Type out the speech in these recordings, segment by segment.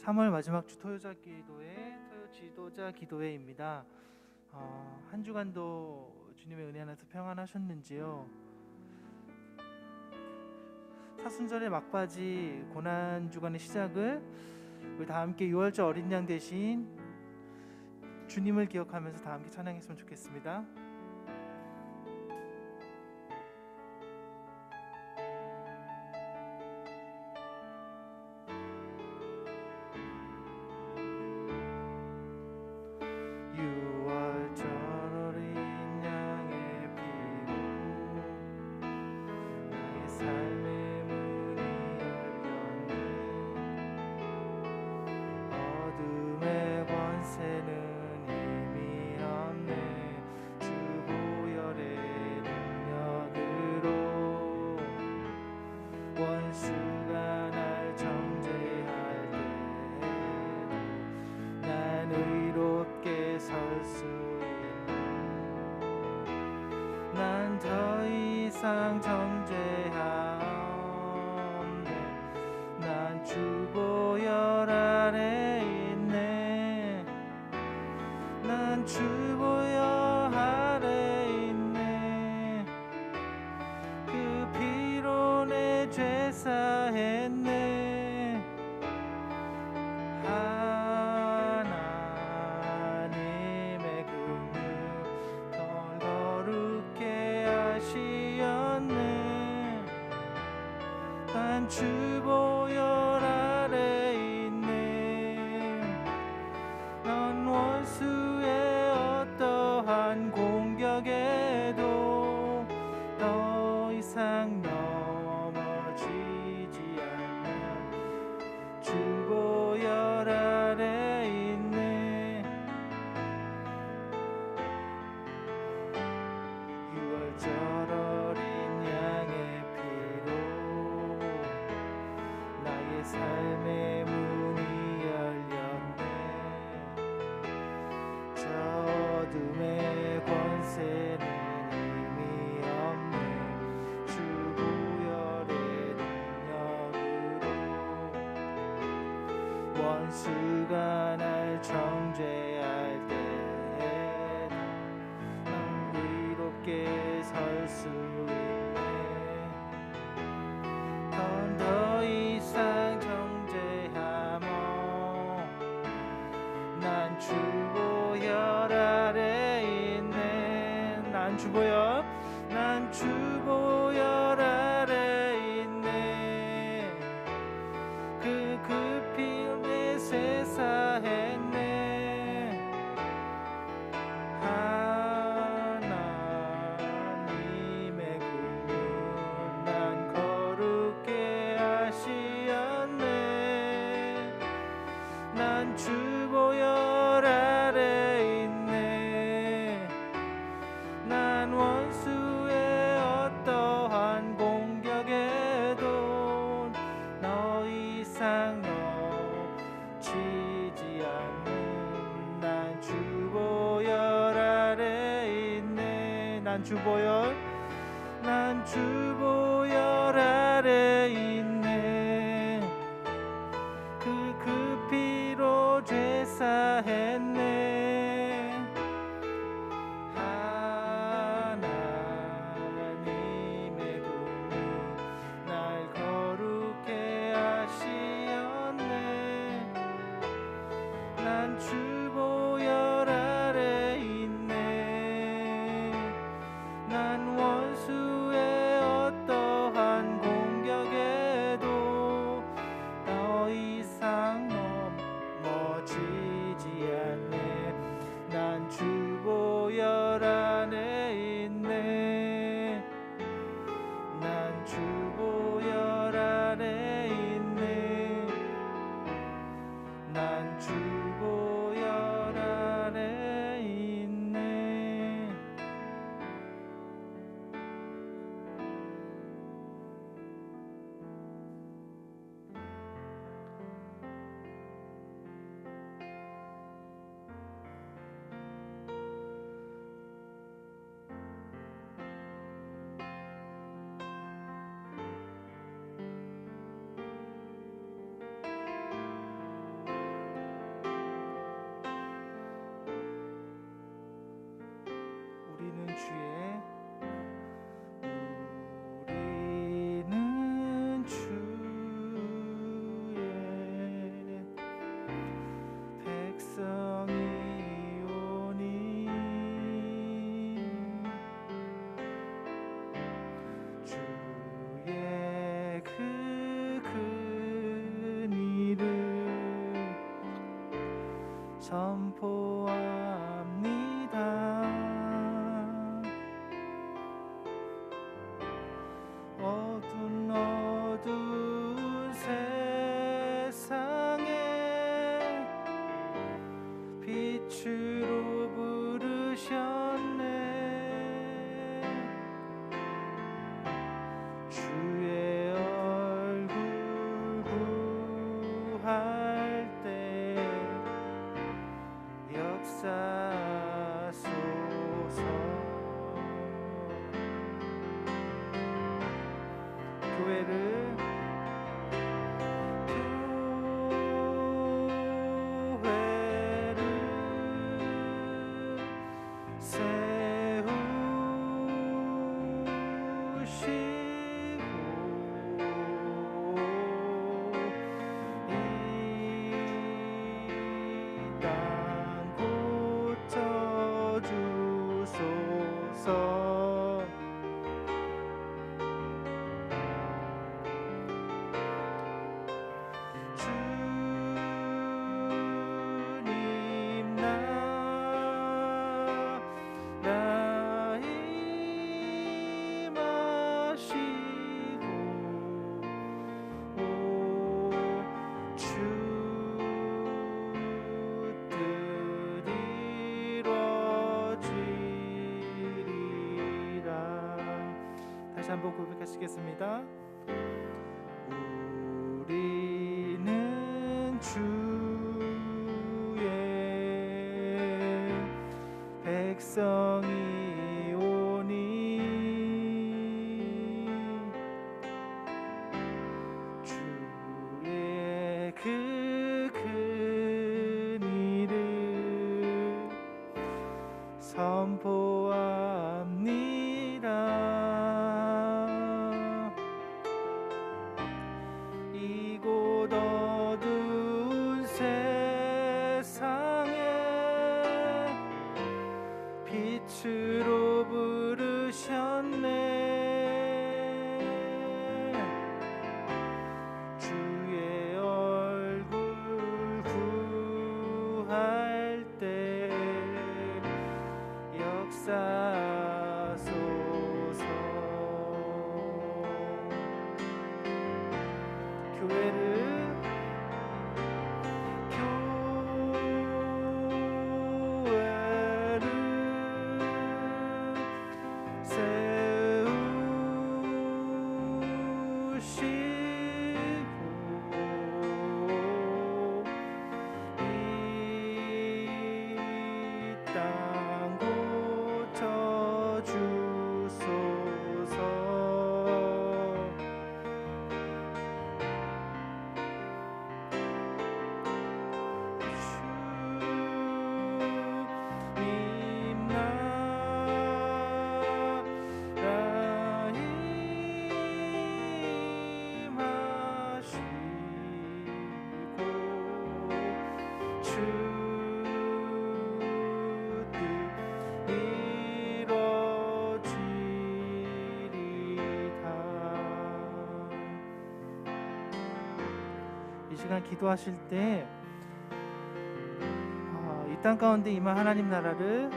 3월 마지막 주 토요자 지도자 기도회입니다. 한 주간도 주님의 은혜 안에서 평안하셨는지요? 사순절의 막바지 고난 주간의 시작을 우리 다 함께 6월절 어린 양 대신 주님을 기억하면서 다 함께 찬양했으면 좋겠습니다. 정죄하옵네. 난 주보혈 아래 있네. 난 주보혈 아래 있네. 그 피로 내 죄 사했네. 하나님의 긍휼 더 거룩게 하시었네. 난 주보혈 아래 있네. 넌 원수의 어떠한 공격에도 더 이상 넘어지지 않는 주보혈 아래 있네. 6월절 어린 양의 피로 나의 삶의 문이 열렸네. 저 어둠의 권세는 힘이 없네. 주 보혈의 능력으로 원수가 날 정죄할 때에도 난 의롭게 설 수 있네. 더 이상 정죄함어. 난 주보혈 아래 있네. 난 주보혈 아래 있네. 그 피 내 세사했네. 하나님의 긍휼 난 거룩게 하시었네. 난 주보혈 아래 있네. 난 원수의 어떠한 공격에도 더 이상 넘치지 않는 난 주보혈 아래 있네. 난 주보혈 아래 있네. 그 피로 죄 사했네. 하나님의 긍휼 날 거룩게 하시었네. 난 주보혈 아래 있네. 난 주의 얼굴 구할 때 역사하소서. 교회를 한번 고백하시겠습니다. 우리는 주의 백성이 오니 주의 그 큰 일을 선포합니다. 이곳 어두운 세상에 빛으로 부르셨네. 주의 얼굴 구할 때 역사하소서. 교회를 이 시간 기도하실 때 이 땅 가운데 임한 하나님 나라를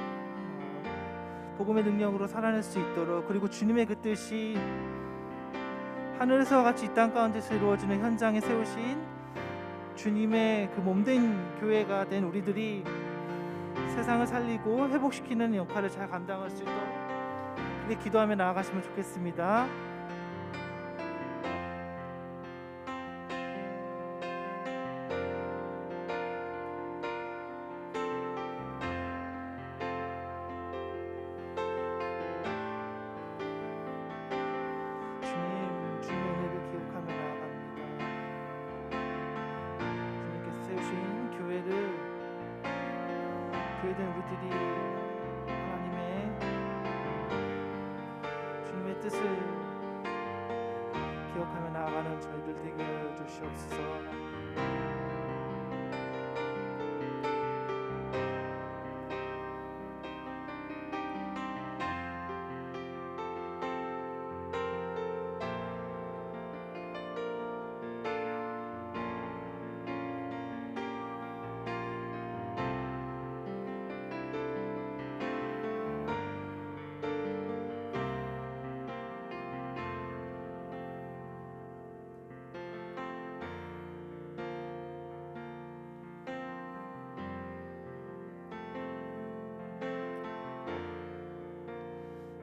복음의 능력으로 살아낼 수 있도록, 그리고 주님의 그 뜻이 하늘에서와 같이 이 땅 가운데서 이루어지는 현장에 세우신 주님의 그 몸된 교회가 된 우리들이 세상을 살리고 회복시키는 역할을 잘 감당할 수 있도록 그렇게 기도하며 나아가시면 좋겠습니다. 교회된 우리들이 하나님의 주님의 뜻을 기억하며 나아가는 저희들 되게 하여 주시옵소서.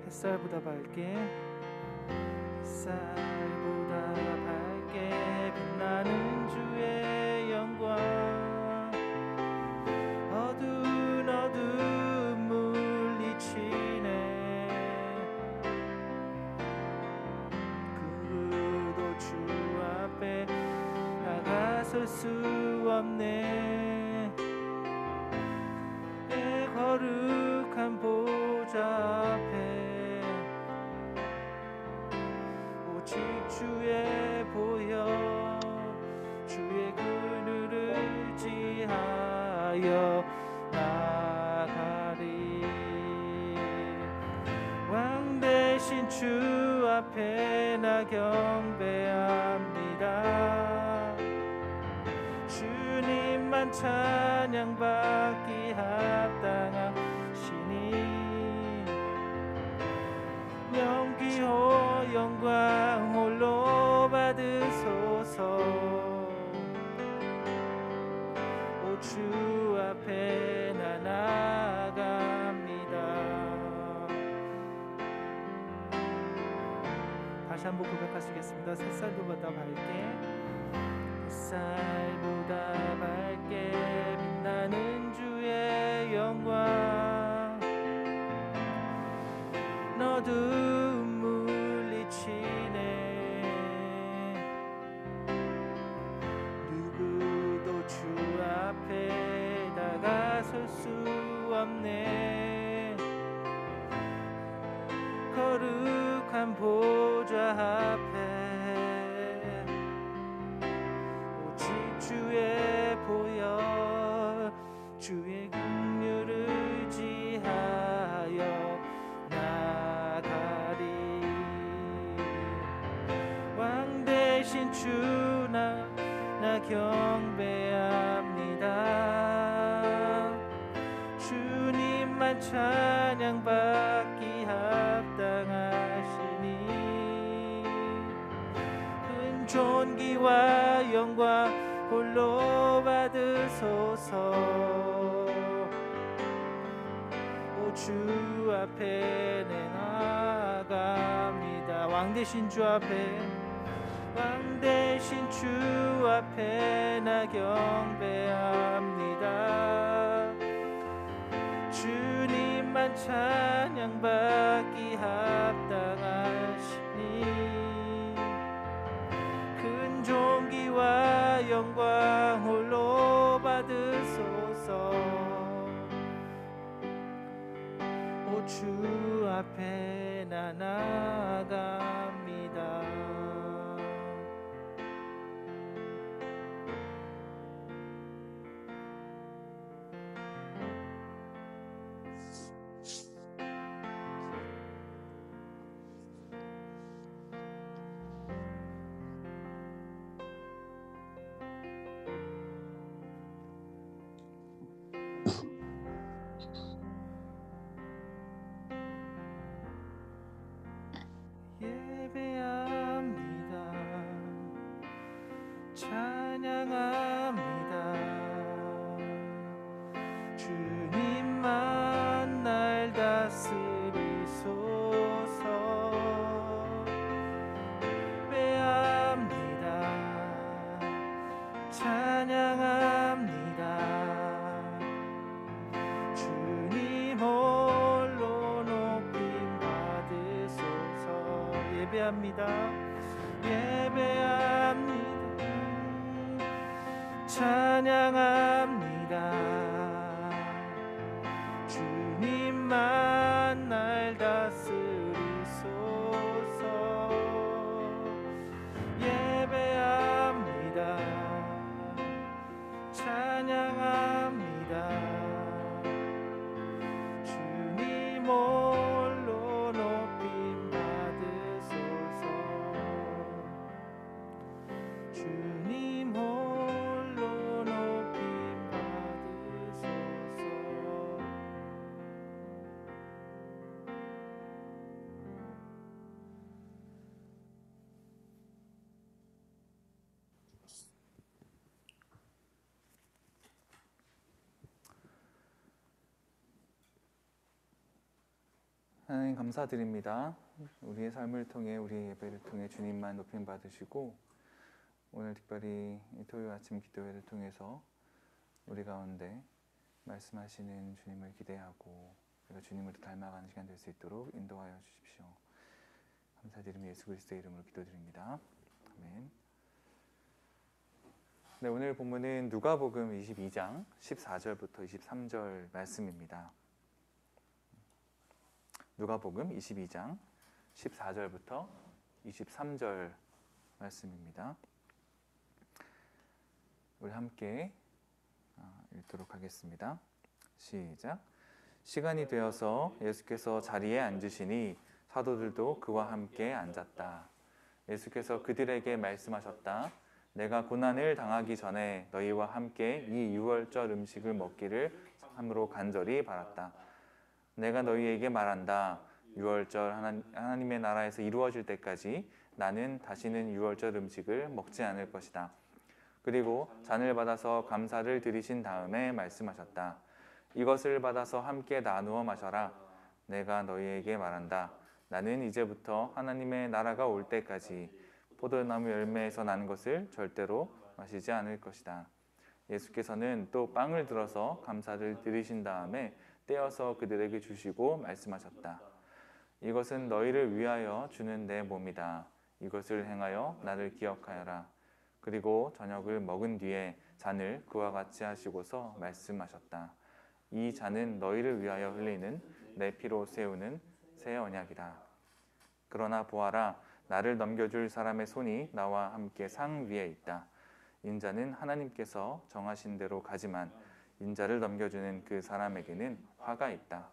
햇살보다 밝게 햇살 설 수 없네. 내 거룩한 보좌 앞에 오직 주의 보혈, 주의 그늘을 의지하여 나가리. 왕 대신 주 앞에 나 경배합니다. 주님만 찬양받기 합당하시니 영기호 영광 홀로 받으소서. 오 주 앞에 나 나아갑니다. 다시 한번 고백하시겠습니다. 햇살보다 밝게, 햇살보다 밝게 빛나는 주의 영광, 어두움 물리치네. 누구도 주 앞에 다가설 수 없네. 거룩한 보좌 앞에 오직 주의 보혈, 주의 긍휼을 의지하여 나가리. 왕 대신 주 나 경배합니다. 주님만 찬양받기 합당하시니 큰 존귀와 영광 홀로 받으소서. 오 주 앞에 내 나아갑니다. 왕 대신 주 앞에, 왕 대신 주 앞에 나 경배합니다. 주님만 찬양받기 합당하시니 큰 존귀와 영광 홀로 받으소서. 오 주 앞에 나 나아갑니다. 예배합니다. 찬양합니다. 주님만 날 다스리소서. 예배합니다. 찬양합니다. 주님 홀로 높임 받으소서. 예배합니다. 예배합니다. 찬양합니다. 주님만 날 다스리소서. 예배합니다. 찬양합니다. 주님 홀로 높임 받으소서. 주님 홀로 높임 받으소서. 하나님 감사드립니다. 우리의 삶을 통해, 우리의 예배를 통해 주님만 높임 받으시고, 오늘 특별히 토요일 아침 기도회를 통해서 우리 가운데 말씀하시는 주님을 기대하고 우리가 주님을 닮아가는 시간 될 수 있도록 인도하여 주십시오. 감사드리며 예수 그리스도의 이름으로 기도드립니다. 아멘. 네, 오늘 본문은 누가복음 22장 14절부터 23절 말씀입니다. 누가복음 22장 14절부터 23절 말씀입니다. 우리 함께 읽도록 하겠습니다. 시작. 시간이 되어서 예수께서 자리에 앉으시니 사도들도 그와 함께 앉았다. 예수께서 그들에게 말씀하셨다. 내가 고난을 당하기 전에 너희와 함께 이 유월절 음식을 먹기를 참으로 간절히 바랐다. 내가 너희에게 말한다. 유월절 하나님의 나라에서 이루어질 때까지 나는 다시는 유월절 음식을 먹지 않을 것이다. 그리고 잔을 받아서 감사를 드리신 다음에 말씀하셨다. 이것을 받아서 함께 나누어 마셔라. 내가 너희에게 말한다. 나는 이제부터 하나님의 나라가 올 때까지 포도나무 열매에서 난 것을 절대로 마시지 않을 것이다. 예수께서는 또 빵을 들어서 감사를 드리신 다음에 떼어서 그들에게 주시고 말씀하셨다. 이것은 너희를 위하여 주는 내 몸이다. 이것을 행하여 나를 기억하여라. 그리고 저녁을 먹은 뒤에 잔을 그와 같이 하시고서 말씀하셨다. 이 잔은 너희를 위하여 흘리는 내 피로 세우는 새 언약이다. 그러나 보아라, 나를 넘겨줄 사람의 손이 나와 함께 상 위에 있다. 인자는 하나님께서 정하신 대로 가지만 인자를 넘겨주는 그 사람에게는 화가 있다.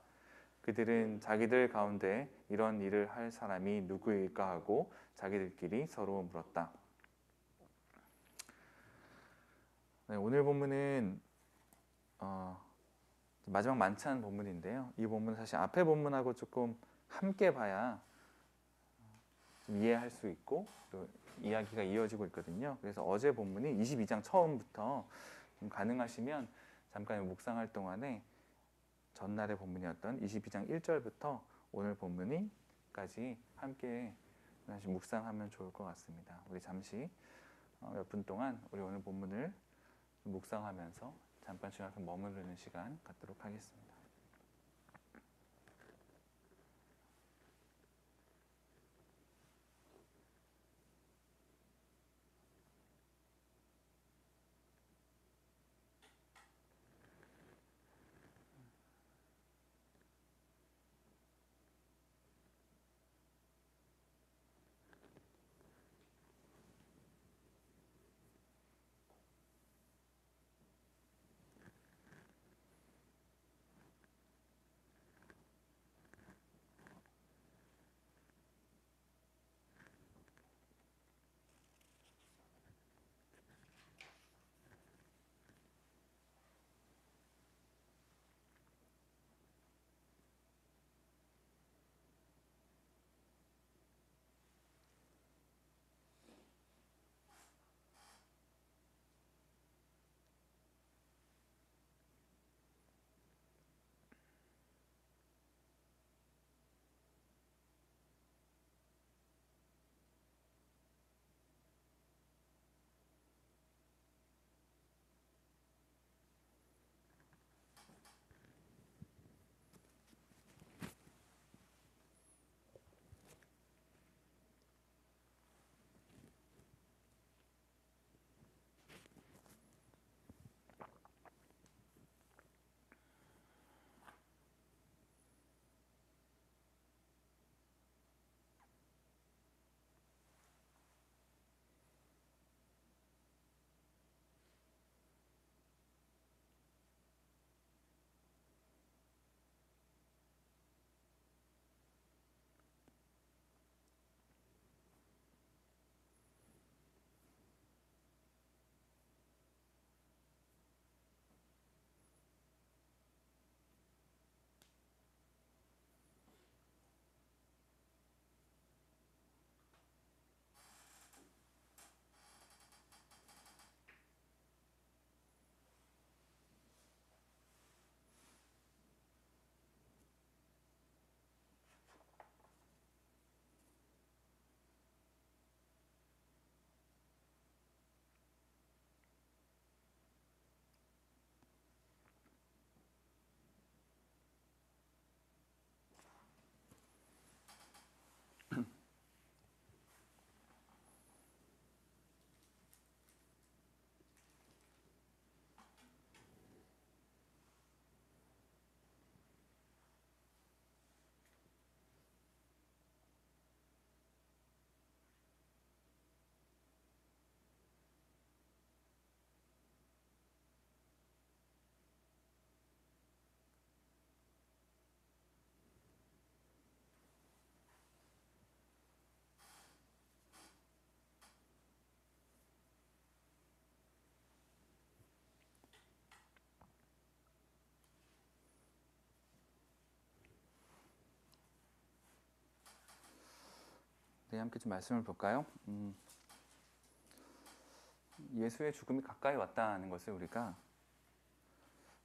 그들은 자기들 가운데 이런 일을 할 사람이 누구일까 하고 자기들끼리 서로 물었다. 네, 오늘 본문은 마지막 만찬 본문인데요. 이 본문은 사실 앞에 본문하고 조금 함께 봐야 좀 이해할 수 있고 또 이야기가 이어지고 있거든요. 그래서 어제 본문이 22장 처음부터 좀 가능하시면 잠깐 묵상할 동안에 전날의 본문이었던 22장 1절부터 오늘 본문이까지 함께 묵상하면 좋을 것 같습니다. 우리 잠시 몇 분 동안 우리 오늘 본문을 묵상하면서 잠깐 주님 앞에 머무르는 시간 갖도록 하겠습니다. 우리 함께 좀 말씀을 볼까요? 예수의 죽음이 가까이 왔다는 것을 우리가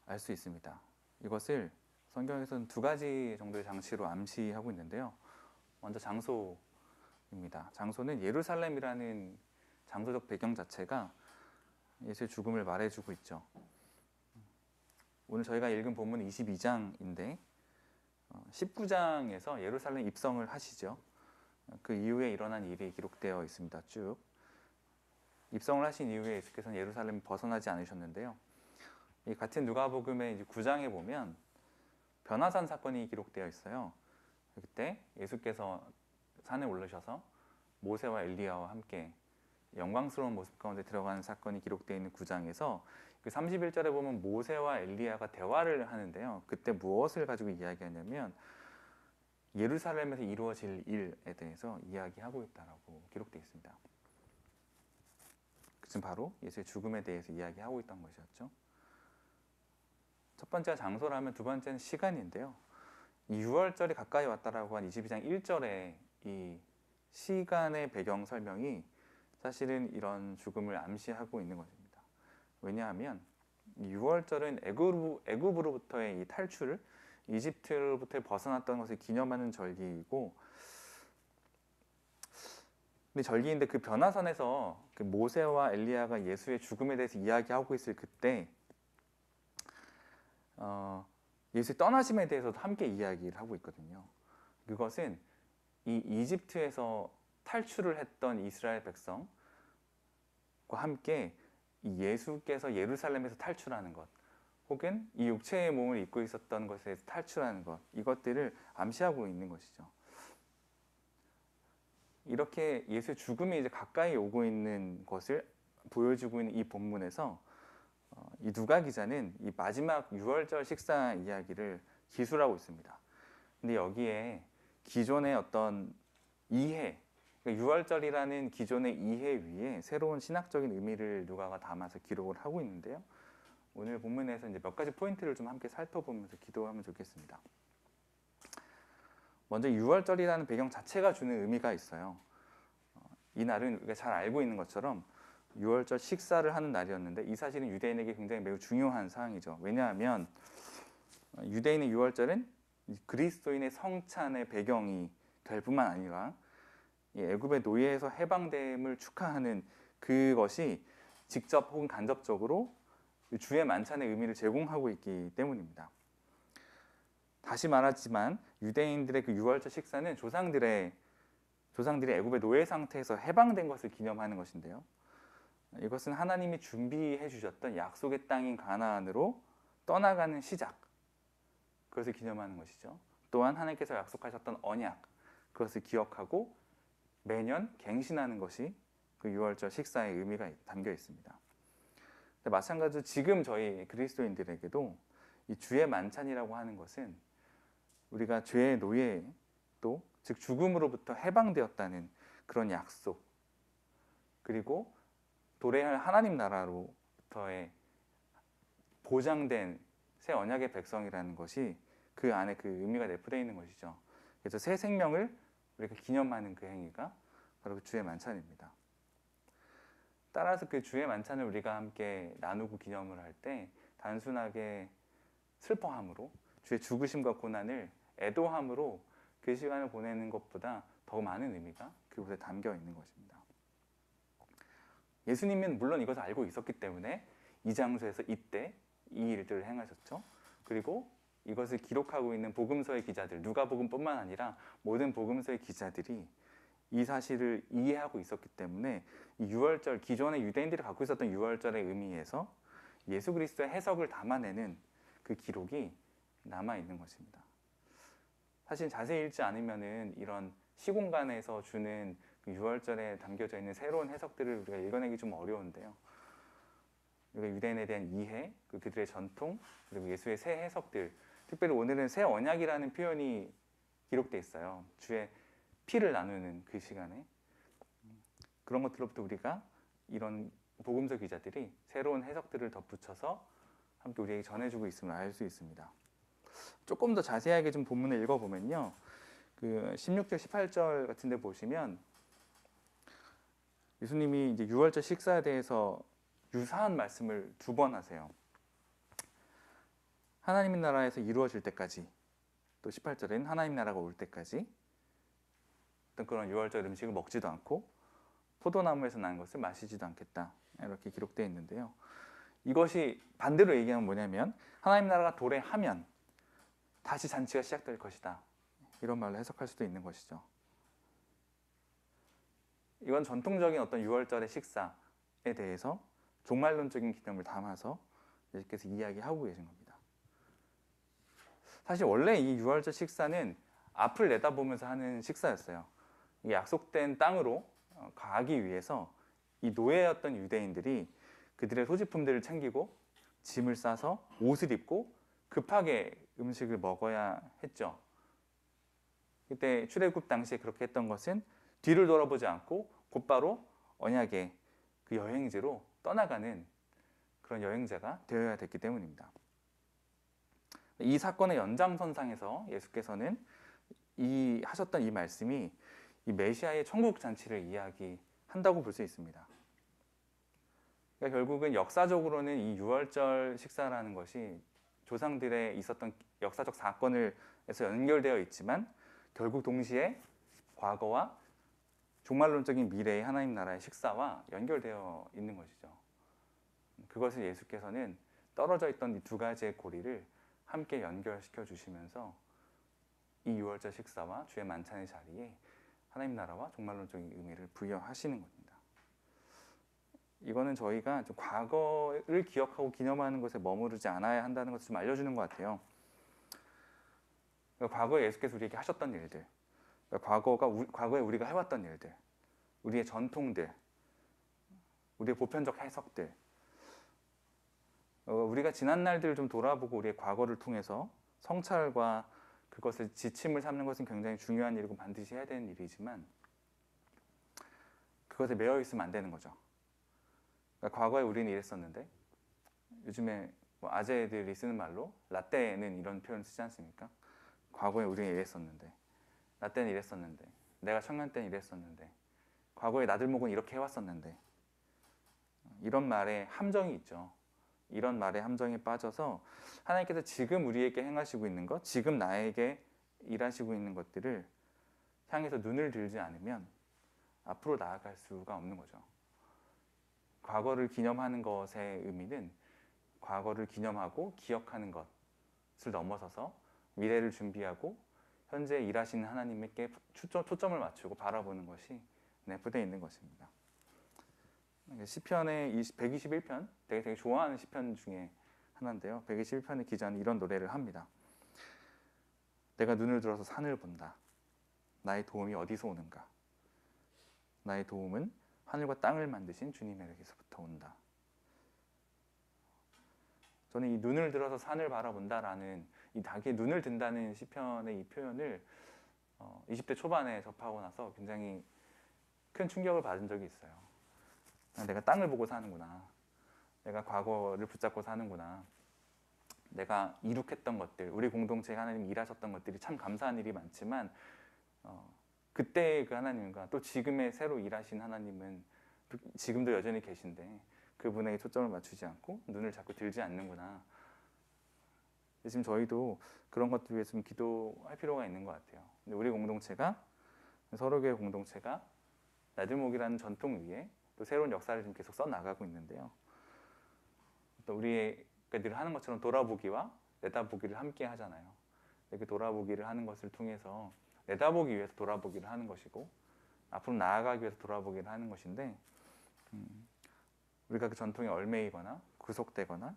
알 수 있습니다. 이것을 성경에서는 두 가지 정도의 장치로 암시하고 있는데요. 먼저 장소입니다. 장소는 예루살렘이라는 장소적 배경 자체가 예수의 죽음을 말해주고 있죠. 오늘 저희가 읽은 본문은 22장인데 19장에서 예루살렘 입성을 하시죠. 그 이후에 일어난 일이 기록되어 있습니다. 쭉 입성을 하신 이후에 예수께서는 예루살렘 벗어나지 않으셨는데요. 이 같은 누가복음의 이제 9장에 보면 변화산 사건이 기록되어 있어요. 그때 예수께서 산에 올르셔서 모세와 엘리야와 함께 영광스러운 모습 가운데 들어가는 사건이 기록되어 있는 9장에서 그 31절에 보면 모세와 엘리야가 대화를 하는데요. 그때 무엇을 가지고 이야기하냐면 예루살렘에서 이루어질 일에 대해서 이야기하고 있다라고 기록되어 있습니다. 그것은 바로 예수의 죽음에 대해서 이야기하고 있던 것이었죠. 첫 번째가 장소라면 두 번째는 시간인데요. 이 6월절이 가까이 왔다라고 한 22장 1절에 이 시간의 배경 설명이 사실은 이런 죽음을 암시하고 있는 것입니다. 왜냐하면 이 6월절은 애굽으로부터의 이 탈출, 이집트로부터 벗어났던 것을 기념하는 절기이고, 근데 절기인데 그 변화산에서 그 모세와 엘리야가 예수의 죽음에 대해서 이야기하고 있을 그때 예수의 떠나심에 대해서도 함께 이야기를 하고 있거든요. 그것은 이 이집트에서 탈출을 했던 이스라엘 백성과 함께 이 예수께서 예루살렘에서 탈출하는 것, 혹은 이 육체의 몸을 입고 있었던 것에서 탈출하는 것, 이것들을 암시하고 있는 것이죠. 이렇게 예수의 죽음이 이제 가까이 오고 있는 것을 보여주고 있는 이 본문에서 이 누가 기자는 이 마지막 6월절 식사 이야기를 기술하고 있습니다. 근데 여기에 기존의 어떤 이해, 그러니까 6월절이라는 기존의 이해 위에 새로운 신학적인 의미를 누가가 담아서 기록을 하고 있는데요. 오늘 본문에서 이제 몇 가지 포인트를 좀 함께 살펴보면서 기도하면 좋겠습니다. 먼저 6월절이라는 배경 자체가 주는 의미가 있어요. 이 날은 우리가 잘 알고 있는 것처럼 6월절 식사를 하는 날이었는데 이 사실은 유대인에게 굉장히 매우 중요한 사항이죠. 왜냐하면 유대인의 6월절은 그리스도인의 성찬의 배경이 될 뿐만 아니라 애굽의 노예에서 해방됨을 축하하는 그것이 직접 혹은 간접적으로 주의 만찬의 의미를 제공하고 있기 때문입니다. 다시 말하지만 유대인들의 그 6월절 식사는 조상들이 애굽의 노예 상태에서 해방된 것을 기념하는 것인데요. 이것은 하나님이 준비해 주셨던 약속의 땅인 가나안으로 떠나가는 시작, 그것을 기념하는 것이죠. 또한 하나님께서 약속하셨던 언약, 그것을 기억하고 매년 갱신하는 것이 그 6월절 식사의 의미가 담겨 있습니다. 마찬가지로 지금 저희 그리스도인들에게도 이 주의 만찬이라고 하는 것은 우리가 죄의 노예, 또 즉 죽음으로부터 해방되었다는 그런 약속, 그리고 도래할 하나님 나라로부터의 보장된 새 언약의 백성이라는 것이 그 안에 그 의미가 내포되어 있는 것이죠. 그래서 새 생명을 우리가 기념하는 그 행위가 바로 그 주의 만찬입니다. 따라서 그 주의 만찬을 우리가 함께 나누고 기념을 할 때 단순하게 슬퍼함으로 주의 죽으심과 고난을 애도함으로 그 시간을 보내는 것보다 더 많은 의미가 그곳에 담겨 있는 것입니다. 예수님은 물론 이것을 알고 있었기 때문에 이 장소에서 이때 이 일들을 행하셨죠. 그리고 이것을 기록하고 있는 복음서의 기자들, 누가복음뿐만 아니라 모든 복음서의 기자들이 이 사실을 이해하고 있었기 때문에 이 6월절, 기존의 유대인들이 갖고 있었던 6월절의 의미에서 예수 그리스도의 해석을 담아내는 그 기록이 남아있는 것입니다. 사실 자세히 읽지 않으면은 이런 시공간에서 주는 그 6월절에 담겨져 있는 새로운 해석들을 우리가 읽어내기 좀 어려운데요. 우리가 유대인에 대한 이해, 그들의 전통, 그리고 예수의 새 해석들, 특별히 오늘은 새 언약이라는 표현이 기록되어 있어요. 주의 피를 나누는 그 시간에 그런 것들로부터 우리가 이런 복음서 기자들이 새로운 해석들을 덧붙여서 함께 우리에게 전해주고 있음을 알 수 있습니다. 조금 더 자세하게 좀 본문을 읽어보면요, 그 16절, 18절 같은 데 보시면 예수님이 이제 유월절 식사에 대해서 유사한 말씀을 2번 하세요. 하나님의 나라에서 이루어질 때까지, 또 18절에는 하나님 나라가 올 때까지 어떤 그런 유월절 음식을 먹지도 않고 포도나무에서 난 것을 마시지도 않겠다, 이렇게 기록되어 있는데요. 이것이 반대로 얘기하면 뭐냐면 하나님 나라가 도래하면 다시 잔치가 시작될 것이다, 이런 말로 해석할 수도 있는 것이죠. 이건 전통적인 어떤 유월절의 식사에 대해서 종말론적인 개념을 담아서 예수께서 이야기하고 계신 겁니다. 사실 원래 이 유월절 식사는 앞을 내다보면서 하는 식사였어요. 이 약속된 땅으로 가기 위해서 이 노예였던 유대인들이 그들의 소지품들을 챙기고 짐을 싸서 옷을 입고 급하게 음식을 먹어야 했죠. 그때 출애굽 당시에 그렇게 했던 것은 뒤를 돌아보지 않고 곧바로 언약의 그 여행지로 떠나가는 그런 여행자가 되어야 됐기 때문입니다. 이 사건의 연장선상에서 예수께서는 하셨던 이 말씀이 이 메시아의 천국 잔치를 이야기한다고 볼 수 있습니다. 그러니까 결국은 역사적으로는 이 유월절 식사라는 것이 조상들의 있었던 역사적 사건에서 연결되어 있지만 결국 동시에 과거와 종말론적인 미래의 하나님 나라의 식사와 연결되어 있는 것이죠. 그것을 예수께서는 떨어져 있던 이 2가지의 고리를 함께 연결시켜 주시면서 이 유월절 식사와 주의 만찬의 자리에 하나님 나라와 종말론적인 의미를 부여하시는 겁니다. 이거는 저희가 좀 과거를 기억하고 기념하는 것에 머무르지 않아야 한다는 것을 좀 알려주는 것 같아요. 그러니까 과거에 예수께서 우리에게 하셨던 일들, 그러니까 과거에 우리가 해왔던 일들, 우리의 전통들, 우리의 보편적 해석들, 우리가 지난 날들을 좀 돌아보고 우리의 과거를 통해서 성찰과 그것을 지침을 삼는 것은 굉장히 중요한 일이고 반드시 해야 되는 일이지만 그것에 매여 있으면 안 되는 거죠. 그러니까 과거에 우리는 이랬었는데, 요즘에 뭐 아재들이 쓰는 말로 라떼는 이런 표현을 쓰지 않습니까? 과거에 우리는 이랬었는데, 라떼는 이랬었는데, 내가 청년 때는 이랬었는데, 과거에 나들목은 이렇게 해왔었는데, 이런 말에 함정이 있죠. 이런 말에 함정에 빠져서 하나님께서 지금 우리에게 행하시고 있는 것, 지금 나에게 일하시고 있는 것들을 향해서 눈을 들지 않으면 앞으로 나아갈 수가 없는 거죠. 과거를 기념하는 것의 의미는 과거를 기념하고 기억하는 것을 넘어서서 미래를 준비하고 현재 일하시는 하나님께 초점을 맞추고 바라보는 것이 내포되어 있는 것입니다. 시편의 121편, 되게 좋아하는 시편 중에 하나인데요. 121편의 기자는 이런 노래를 합니다. 내가 눈을 들어서 산을 본다. 나의 도움이 어디서 오는가? 나의 도움은 하늘과 땅을 만드신 주님에게서부터 온다. 저는 이 눈을 들어서 산을 바라본다라는 이 닭의 눈을 든다는 시편의 이 표현을 20대 초반에 접하고 나서 굉장히 큰 충격을 받은 적이 있어요. 내가 땅을 보고 사는구나. 내가 과거를 붙잡고 사는구나. 내가 이룩했던 것들, 우리 공동체에 하나님이 일하셨던 것들이 참 감사한 일이 많지만 그때의 그 하나님과 또 지금의 새로 일하신 하나님은 지금도 여전히 계신데 그분에게 초점을 맞추지 않고 눈을 자꾸 들지 않는구나. 지금 저희도 그런 것들 위해서 좀 기도할 필요가 있는 것 같아요. 근데 우리 공동체가, 서로교회 공동체가 나들목이라는 전통 위에 또 새로운 역사를 좀 계속 써나가고 있는데요. 또 우리가 늘 하는 것처럼 돌아보기와 내다보기를 함께 하잖아요. 그 돌아보기를 하는 것을 통해서 내다보기 위해서 돌아보기를 하는 것이고 앞으로 나아가기 위해서 돌아보기를 하는 것인데 우리가 그 전통에 얽매이거나 구속되거나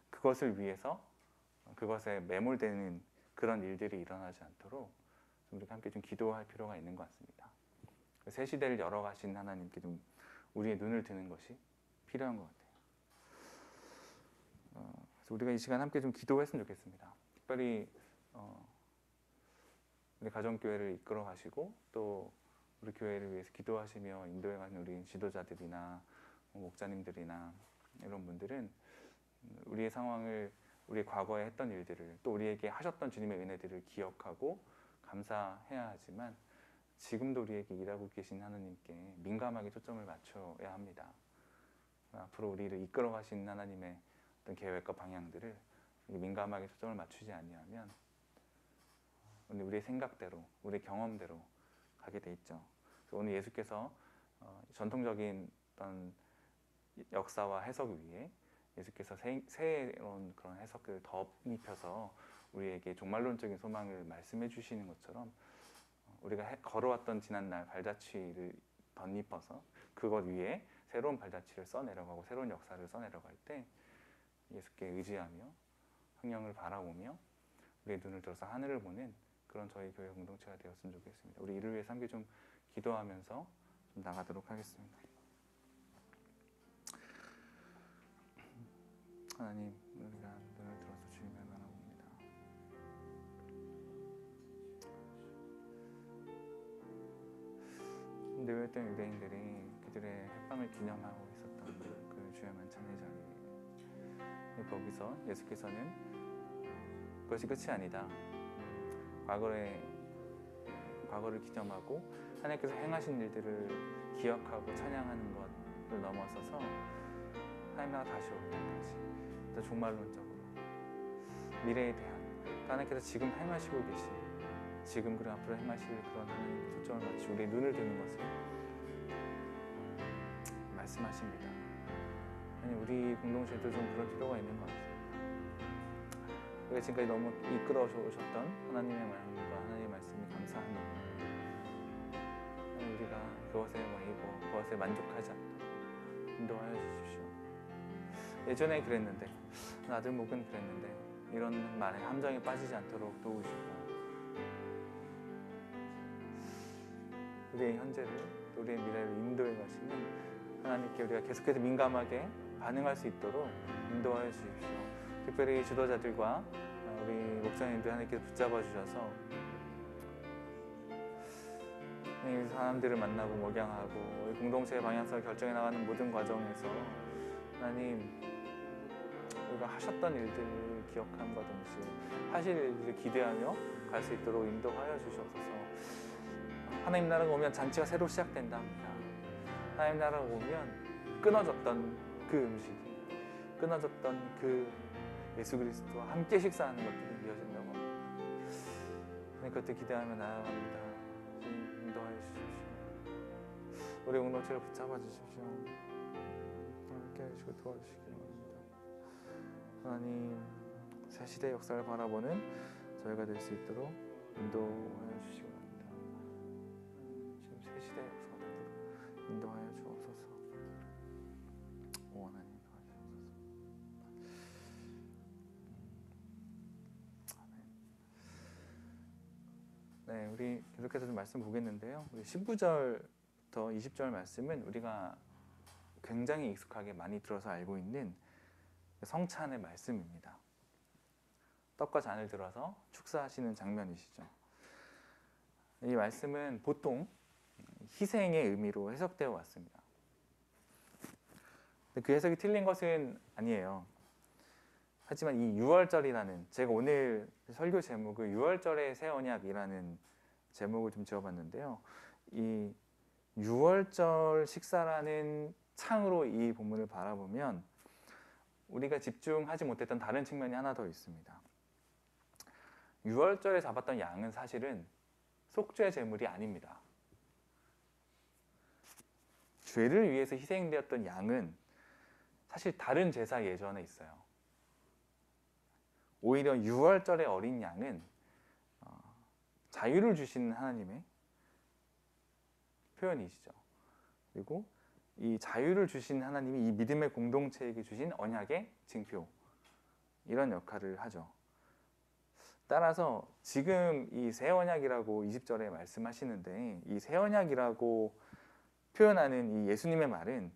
그것을 위해서 그것에 매몰되는 그런 일들이 일어나지 않도록 우리가 함께 좀 기도할 필요가 있는 것 같습니다. 새 시대를 열어가신 하나님께 좀 우리의 눈을 드는 것이 필요한 것 같아요. 그래서 우리가 이 시간 함께 좀 기도했으면 좋겠습니다. 특별히 우리 가정교회를 이끌어 가시고 또 우리 교회를 위해서 기도하시며 인도해 가는 우리 지도자들이나 목자님들이나 이런 분들은 우리의 상황을, 우리의 과거에 했던 일들을 또 우리에게 하셨던 주님의 은혜들을 기억하고 감사해야 하지만 지금도 우리에게 일하고 계신 하나님께 민감하게 초점을 맞춰야 합니다. 앞으로 우리를 이끌어 가신 하나님의 어떤 계획과 방향들을 민감하게 초점을 맞추지 아니하면 우리의 생각대로, 우리의 경험대로 가게 돼 있죠. 그래서 오늘 예수께서 전통적인 어떤 역사와 해석 위에 예수께서 새로운 그런 해석을 덧입혀서 우리에게 종말론적인 소망을 말씀해 주시는 것처럼 우리가 걸어왔던 지난날 발자취를 덧입어서 그것 위에 새로운 발자취를 써내려가고 새로운 역사를 써내려갈 때 예수께 의지하며 성령을 바라보며 우리의 눈을 들어서 하늘을 보는 그런 저희 교회 공동체가 되었으면 좋겠습니다. 우리 이를 위해서 함께 좀 기도하면서 좀 나가도록 하겠습니다. 하나님, 우리가 눈을 들어서 주님을 바라봅니다. 뇌월된 유대인들이 그들의 해방을 기념하고 있었던 그 주의 만찬의 자리, 거기서 예수께서는 그것이 끝이 아니다. 과거를 기념하고 하나님께서 행하신 일들을 기억하고 찬양하는 것을 넘어서서 하나님 나라 다시 올 때까지 또 종말론적으로 미래에 대한 하나님께서 지금 행하시고 계신 지금 그리고 앞으로 행하실 그런 하나님께 초점을 맞추고 우리의 눈을 드는 것을 말씀하십니다. 아니 우리 공동체도 좀 그런 필요가 있는 것 같습니다. 우리가 지금까지 너무 이끌어 오셨던 하나님의 마음과 하나님의 말씀이 감사합니다. 우리가 그것에 모이고 그것에 만족하지 않도록 인도하여 주십시오. 예전에 그랬는데 아들 목은 그랬는데 이런 말에 함정에 빠지지 않도록 도우시고 우리의 현재를 우리의 미래를 인도해 가시는 하나님께 우리가 계속해서 민감하게 반응할 수 있도록 인도하여 주십시오. 특별히 지도자들과 우리 목사님들 하나님께서 붙잡아 주셔서 이 사람들을 만나고 목양하고 공동체의 방향성을 결정해 나가는 모든 과정에서 하나님 우리가 하셨던 일들을 기억함과 동시에 하실 일들을 기대하며 갈 수 있도록 인도하여 주시옵소서. 하나님 나라가 오면 잔치가 새로 시작된다 합니다. 하나님 나라가 오면 끊어졌던 그 음식이 끊어졌던 그 예수 그리스도와 함께 식사하는 것들이 이어진다고 합니다. 그것들 기대하며 나아갑니다. 인도하여 주십시오. 우리 공동체를 붙잡아 주십시오. 함께 해주시고 도와주시기 바랍니다. 하나님 새 시대의 역사를 바라보는 저희가 될 수 있도록 인도하여 주시기 바랍니다. 지금 새 시대의 역사가 되도록 인도하여 주옵소서. 오 하나님 네, 우리 계속해서 좀 말씀 보겠는데요. 우리 19절부터 20절 말씀은 우리가 굉장히 익숙하게 많이 들어서 알고 있는 성찬의 말씀입니다. 떡과 잔을 들어서 축사하시는 장면이시죠. 이 말씀은 보통 희생의 의미로 해석되어 왔습니다. 그 해석이 틀린 것은 아니에요. 하지만 이 6월절이라는 제가 오늘 설교 제목을 6월절의 새 언약이라는 제목을 좀 지어봤는데요. 이 6월절 식사라는 창으로 이 본문을 바라보면 우리가 집중하지 못했던 다른 측면이 하나 더 있습니다. 6월절에 잡았던 양은 사실은 속죄 제물이 아닙니다. 죄를 위해서 희생되었던 양은 사실 다른 제사 예전에 있어요. 오히려 6월절의 어린 양은 자유를 주신 하나님의 표현이시죠. 그리고 이 자유를 주신 하나님이 이 믿음의 공동체에게 주신 언약의 징표, 이런 역할을 하죠. 따라서 지금 이 새 언약이라고 20절에 말씀하시는데 이 새 언약이라고 표현하는 이 예수님의 말은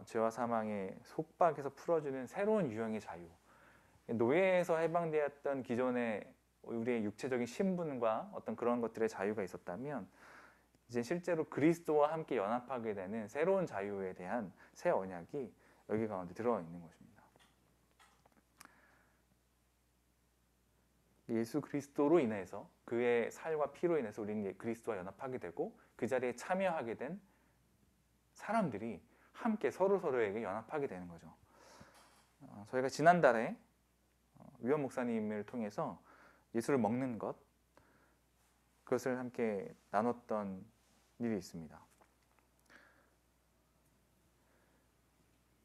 죄와 사망의 속박에서 풀어주는 새로운 유형의 자유, 노예에서 해방되었던 기존의 우리의 육체적인 신분과 어떤 그런 것들의 자유가 있었다면 이제 실제로 그리스도와 함께 연합하게 되는 새로운 자유에 대한 새 언약이 여기 가운데 들어있는 것입니다. 예수 그리스도로 인해서 그의 살과 피로 인해서 우리는 그리스도와 연합하게 되고 그 자리에 참여하게 된 사람들이 함께 서로에게 연합하게 되는 거죠. 저희가 지난달에 위원 목사님을 통해서 예수를 먹는 것, 그것을 함께 나눴던 일이 있습니다.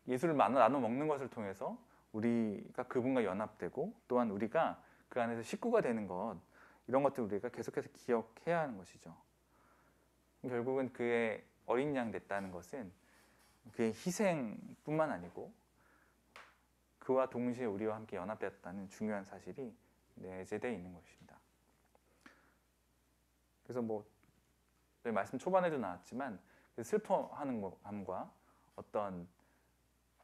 예수를 나눠 먹는 것을 통해서 우리가 그분과 연합되고 또한 우리가 그 안에서 식구가 되는 것, 이런 것들 우리가 계속해서 기억해야 하는 것이죠. 결국은 그의 어린 양 됐다는 것은 그의 희생뿐만 아니고 그와 동시에 우리와 함께 연합되었다는 중요한 사실이 내재되어 있는 것입니다. 그래서 말씀 초반에도 나왔지만 슬퍼하는 감과 어떤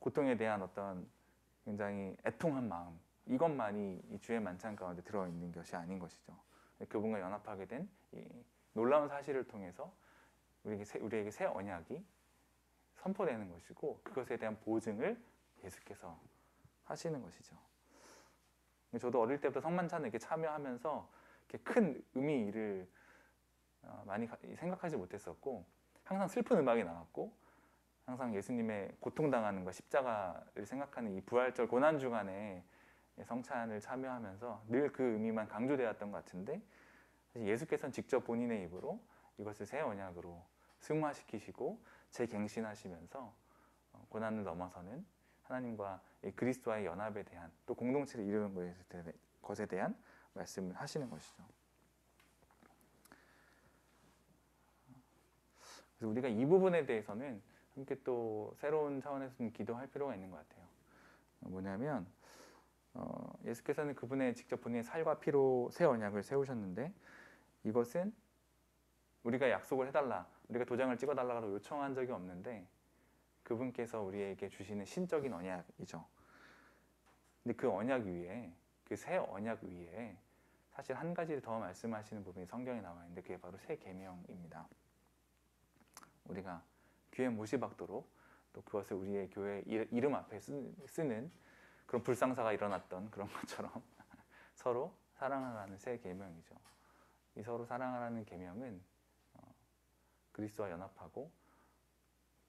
고통에 대한 어떤 굉장히 애통한 마음, 이것만이 이 주의 만찬 가운데 들어있는 것이 아닌 것이죠. 그분과 연합하게 된 이 놀라운 사실을 통해서 우리에게 새 언약이 선포되는 것이고 그것에 대한 보증을 예수께서 하시는 것이죠. 저도 어릴 때부터 성만찬을 이렇게 참여하면서 이렇게 큰 의미를 많이 생각하지 못했었고 항상 슬픈 음악이 나왔고 항상 예수님의 고통당하는 것, 십자가를 생각하는 이 부활절 고난 주간에 성찬을 참여하면서 늘 그 의미만 강조되었던 것 같은데 예수께서는 직접 본인의 입으로 이것을 새 언약으로 승화시키시고 재갱신하시면서 고난을 넘어서는 하나님과 그리스도와의 연합에 대한 또 공동체를 이루는 것에 대한 말씀을 하시는 것이죠. 그래서 우리가 이 부분에 대해서는 함께 또 새로운 차원에서 좀 기도할 필요가 있는 것 같아요. 뭐냐면 예수께서는 직접 본인의 살과 피로 새 언약을 세우셨는데 이것은 우리가 약속을 해달라, 우리가 도장을 찍어달라고 요청한 적이 없는데 그분께서 우리에게 주시는 신적인 언약이죠. 근데 그 언약 위에, 그 새 언약 위에 사실 한 가지 더 말씀하시는 부분이 성경에 나와 있는데 그게 바로 새 계명입니다. 우리가 귀에 못이 박도록 또 그것을 우리의 교회 이름 앞에 쓰는 그런 불상사가 일어났던 그런 것처럼 서로 사랑하라는 새 계명이죠. 이 서로 사랑하라는 계명은 그리스도와 연합하고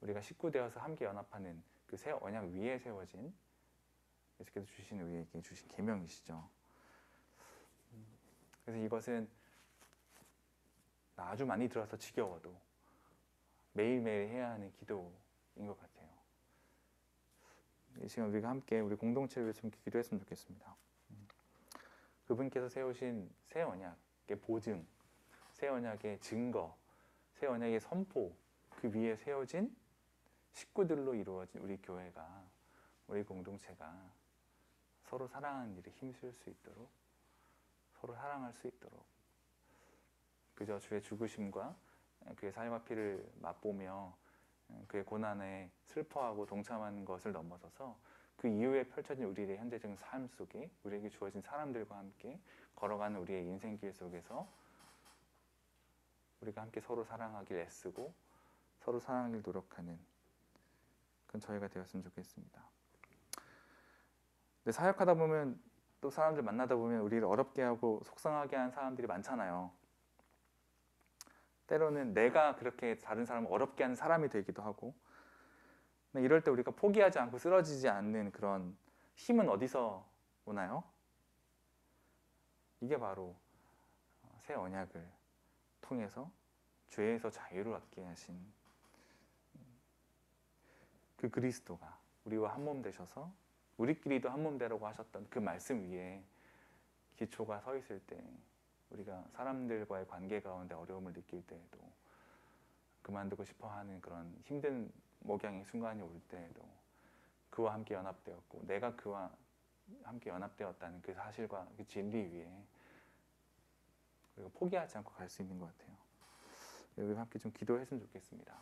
우리가 식구 되어서 함께 연합하는 그 새 언약 위에 세워진 예수께서 우리에게 주신 계명이시죠. 그래서 이것은 아주 많이 들어서 지겨워도 매일매일 해야 하는 기도인 것 같아요. 이 시간 우리가 함께 우리 공동체를 위해서 기도했으면 좋겠습니다. 그분께서 세우신 새 언약의 보증, 새 언약의 증거, 새 언약의 선포, 그 위에 세워진 식구들로 이루어진 우리 교회가, 우리 공동체가 서로 사랑하는 일에 힘쓸 수 있도록, 서로 사랑할 수 있도록 그저 주의 죽으심과 그의 살과 피를 맛보며 그의 고난에 슬퍼하고 동참하는 것을 넘어서서 그 이후에 펼쳐진 우리의 현재적인 삶 속에 우리에게 주어진 사람들과 함께 걸어가는 우리의 인생길 속에서 우리가 함께 서로 사랑하길 애쓰고 서로 사랑하길 노력하는 그런 저희가 되었으면 좋겠습니다. 근데 사역하다 보면 또 사람들 만나다 보면 우리를 어렵게 하고 속상하게 하는 사람들이 많잖아요. 때로는 내가 그렇게 다른 사람을 어렵게 하는 사람이 되기도 하고 이럴 때 우리가 포기하지 않고 쓰러지지 않는 그런 힘은 어디서 오나요? 이게 바로 새 언약을 통해서 죄에서 자유를 얻게 하신 그 그리스도가 우리와 한 몸 되셔서 우리끼리도 한 몸 되라고 하셨던 그 말씀 위에 기초가 서 있을 때 우리가 사람들과의 관계 가운데 어려움을 느낄 때에도 그만두고 싶어하는 그런 힘든 목양의 순간이 올 때에도 그와 함께 연합되었고 내가 그와 함께 연합되었다는 그 사실과 그 진리 위에 우리가 포기하지 않고 갈 수 있는 것 같아요. 우리가 함께 좀 기도했으면 좋겠습니다.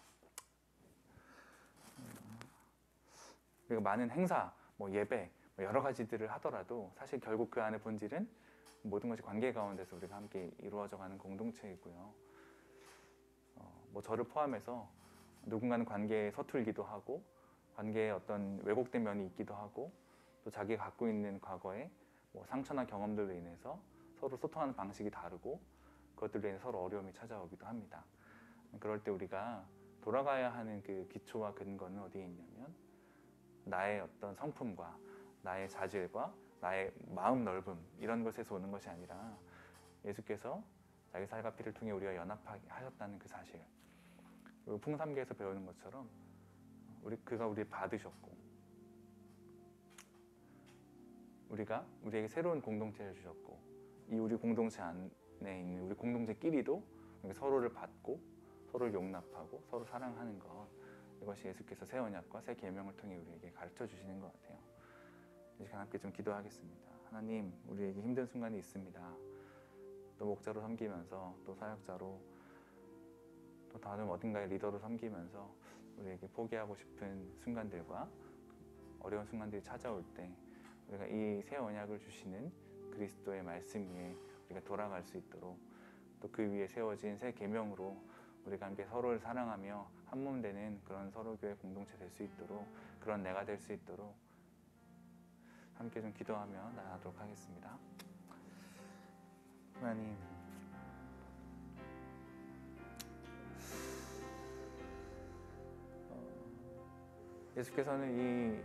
우리가 많은 행사, 예배, 여러 가지들을 하더라도 사실 결국 그 안의 본질은 모든 것이 관계 가운데서 우리가 함께 이루어져가는 공동체이고요. 저를 포함해서 누군가는 관계에 서툴기도 하고 관계에 어떤 왜곡된 면이 있기도 하고 또 자기가 갖고 있는 과거의 상처나 경험들로 인해서 서로 소통하는 방식이 다르고 그것들로 인해 서로 어려움이 찾아오기도 합니다. 그럴 때 우리가 돌아가야 하는 그 기초와 근거는 어디에 있냐면 나의 어떤 성품과 나의 자질과 나의 마음 넓음 이런 것에서 오는 것이 아니라 예수께서 자기 살과 피를 통해 우리와 연합하게 하셨다는 그 사실. 그리고 풍삼계에서 배우는 것처럼 그가 우리를 받으셨고 우리에게 새로운 공동체를 주셨고 이 우리 공동체 안에 있는 우리 공동체끼리도 서로를 받고 서로를 용납하고 서로 사랑하는 것, 이것이 예수께서 새 언약과 새 계명을 통해 우리에게 가르쳐 주시는 것 같아요. 이 시간 함께 좀 기도하겠습니다. 하나님, 우리에게 힘든 순간이 있습니다. 또 목자로 섬기면서 또 사역자로 또 다른 어딘가의 리더로 섬기면서 우리에게 포기하고 싶은 순간들과 어려운 순간들이 찾아올 때 우리가 이 새 언약을 주시는 그리스도의 말씀 위에 우리가 돌아갈 수 있도록 또 그 위에 세워진 새 계명으로 우리가 함께 서로를 사랑하며 한 몸 되는 그런 서로교회 공동체 될 수 있도록, 그런 내가 될 수 있도록 함께 좀 기도하며 나아가도록 하겠습니다. 하나님, 예수께서는 이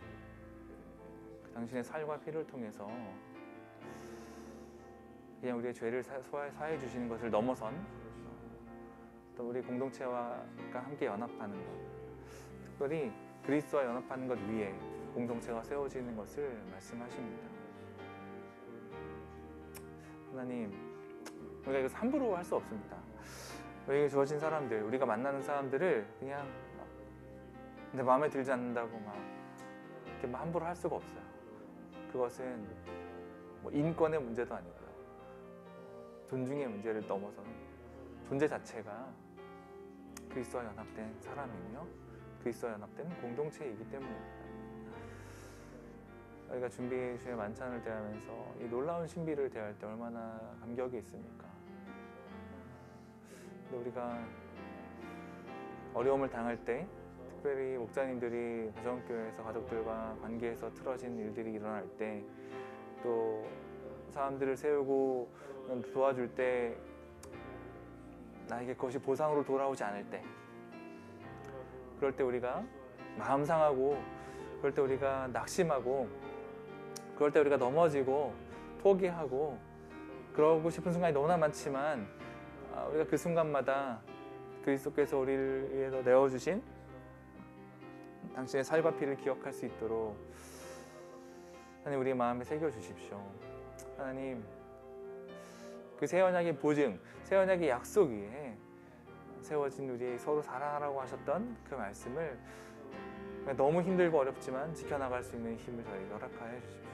당신의 살과 피를 통해서 그냥 우리의 죄를 사해 주시는 것을 넘어선 또 우리 공동체와 함께 연합하는 것, 특별히 그리스도와 연합하는 것 위에 공동체가 세워지는 것을 말씀하십니다. 하나님, 우리가 이것을 함부로 할 수 없습니다. 우리에게 주어진 사람들, 우리가 만나는 사람들을 그냥 내 마음에 들지 않는다고 이렇게 함부로 할 수가 없어요. 그것은 인권의 문제도 아니고요, 존중의 문제를 넘어서는 존재 자체가 그리스도와 연합된 사람이며 그리스도와 연합된 공동체이기 때문입니다. 저희가 준비 주의 만찬을 대하면서 이 놀라운 신비를 대할 때 얼마나 감격이 있습니까? 근데 우리가 어려움을 당할 때, 특별히 목자님들이 가정교회에서 가족들과 관계에서 틀어진 일들이 일어날 때, 또 사람들을 세우고 도와줄 때 나에게 그것이 보상으로 돌아오지 않을 때, 그럴 때 우리가 마음 상하고, 그럴 때 우리가 낙심하고, 그럴 때 우리가 넘어지고 포기하고 그러고 싶은 순간이 너무나 많지만 우리가 그 순간마다 그리스도께서 우리를 위해서 내어주신 당신의 살과 피를 기억할 수 있도록 하나님, 우리의 마음에 새겨주십시오. 하나님, 그 새 언약의 보증, 새 언약의 약속 위에 세워진 우리 서로 사랑하라고 하셨던 그 말씀을 너무 힘들고 어렵지만 지켜나갈 수 있는 힘을 저희에게 허락하여 주십시오.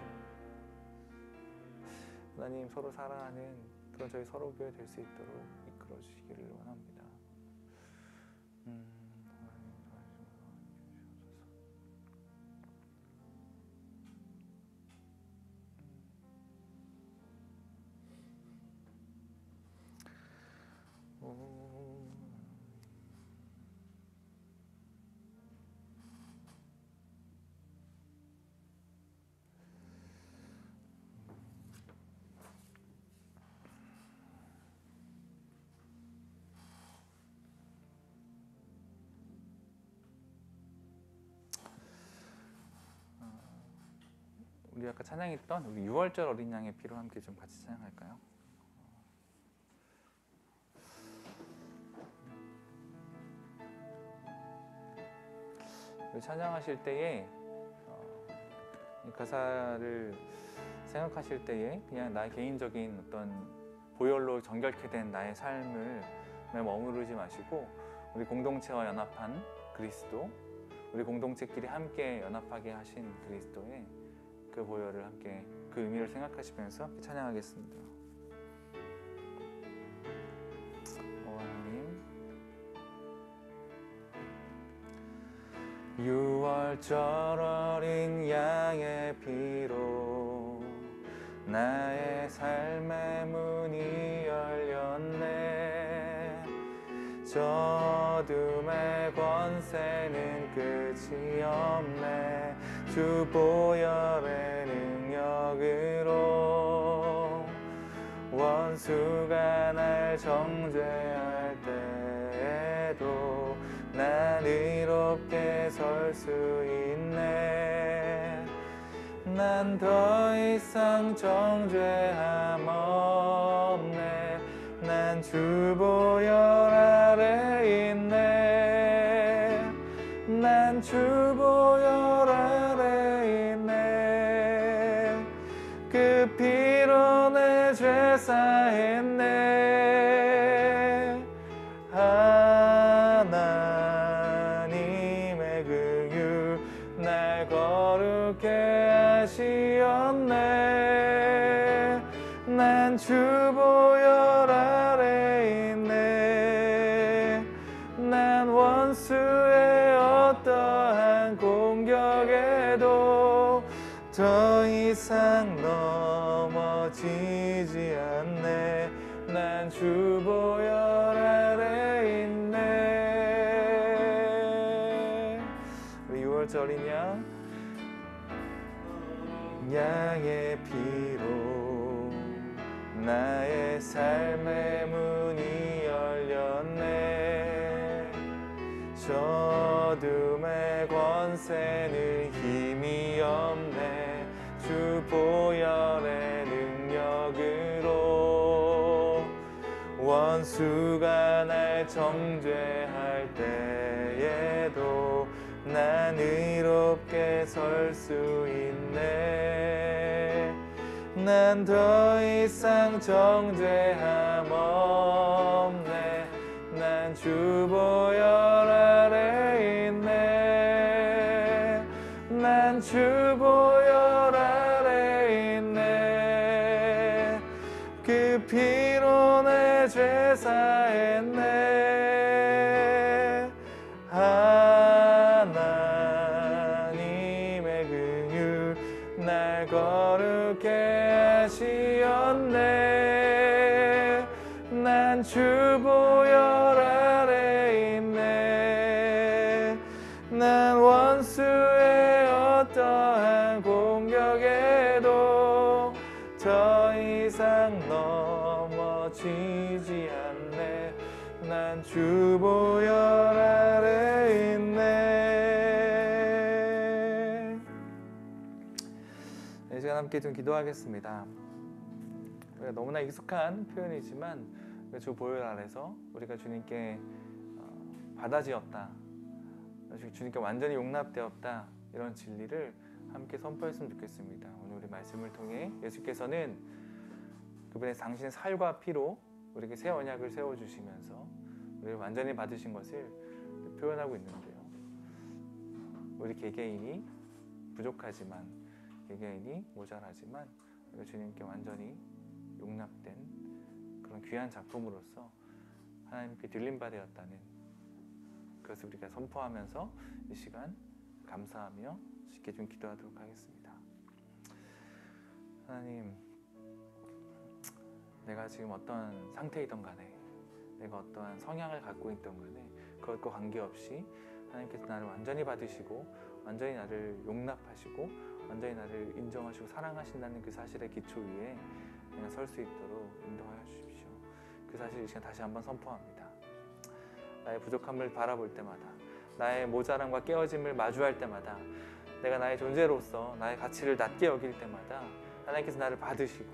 하나님, 서로 사랑하는 그런 저희 서로 교회 될 수 있도록 이끌어 주시기를 원합니다. 우리 아까 찬양했던 우리 6월절 어린 양의 피로 함께 좀 같이 찬양할까요? 찬양하실 때에 이 가사를 생각하실 때에 그냥 나의 개인적인 어떤 보혈로 정결케 된 나의 삶을 머무르지 마시고 우리 공동체와 연합한 그리스도, 우리 공동체끼리 함께 연합하게 하신 그리스도의 그 보혈을 함께, 그 의미를 생각하시면서 함께 찬양하겠습니다. 하나님, 6월절 어린 양의 피로 나의 삶의 문이 열렸네. 저 어둠의 권세는 끝이 없네. 주 보혈의 능력으로 원수가 날 정죄할 때에도 난 의롭게 설 수 있네. 난 더 이상 정죄함 없네. 난 주 보혈 아래 있네. 난 주 보혈 아래 있네. 그 피로 내 죄 사했네. 하나님의 긍휼 날 거룩해 하시었네. 난 주 보혈 아래 있네. 난 원수의 어떠한 공격에도 더 이상 넘어지지 않네. 난 주 보혈 아래 있네. 우리 6월절 어린 양의 피로 나의 삶의 문이 열렸네. 어둠의 권세는 힘이 없네. 주 보혈의 능력으로 원수가 날 정죄할 때에도 난 의롭게 설 수 있네. 난 더 이상 정죄함 없네. 난 주 보혈 아래 있네. 난 주 보혈 아래 있네. 그 피로 내 죄 사했네. 하나님의 긍휼 날 거룩해 하시었네. 난 주 보혈 아래 있네. 난 원수의 어떠한 공격에도 더 이상 넘어지지 않네. 난 주 보혈 아래 있네. 이 시간 함께 좀 기도하겠습니다. 우리가 너무나 익숙한 표현이지만 주 보혈 아래서 우리가 주님께 받아지었다, 주님께 완전히 용납되었다, 이런 진리를 함께 선포했으면 좋겠습니다. 오늘 우리 말씀을 통해 예수께서는 그분의 당신의 살과 피로 우리에게 새 언약을 세워주시면서 우리를 완전히 받으신 것을 표현하고 있는데요. 우리 개개인이 부족하지만, 개개인이 모자라지만 우리가 주님께 완전히 용납된 그런 귀한 작품으로서 하나님께 들림받았다는 그것을 우리가 선포하면서 이 시간 감사하며 쉽게 좀 기도하도록 하겠습니다. 하나님, 내가 지금 어떤 상태이든 간에, 내가 어떠한 성향을 갖고 있든 간에 그것과 관계없이 하나님께서 나를 완전히 받으시고 완전히 나를 용납하시고 완전히 나를 인정하시고 사랑하신다는 그 사실의 기초 위에 그냥 설 수 있도록 인도하여 주십시오. 그 사실을 이 시간 다시 한번 선포합니다. 나의 부족함을 바라볼 때마다, 나의 모자람과 깨어짐을 마주할 때마다, 내가 나의 존재로서 나의 가치를 낮게 여길 때마다 하나님께서 나를 받으시고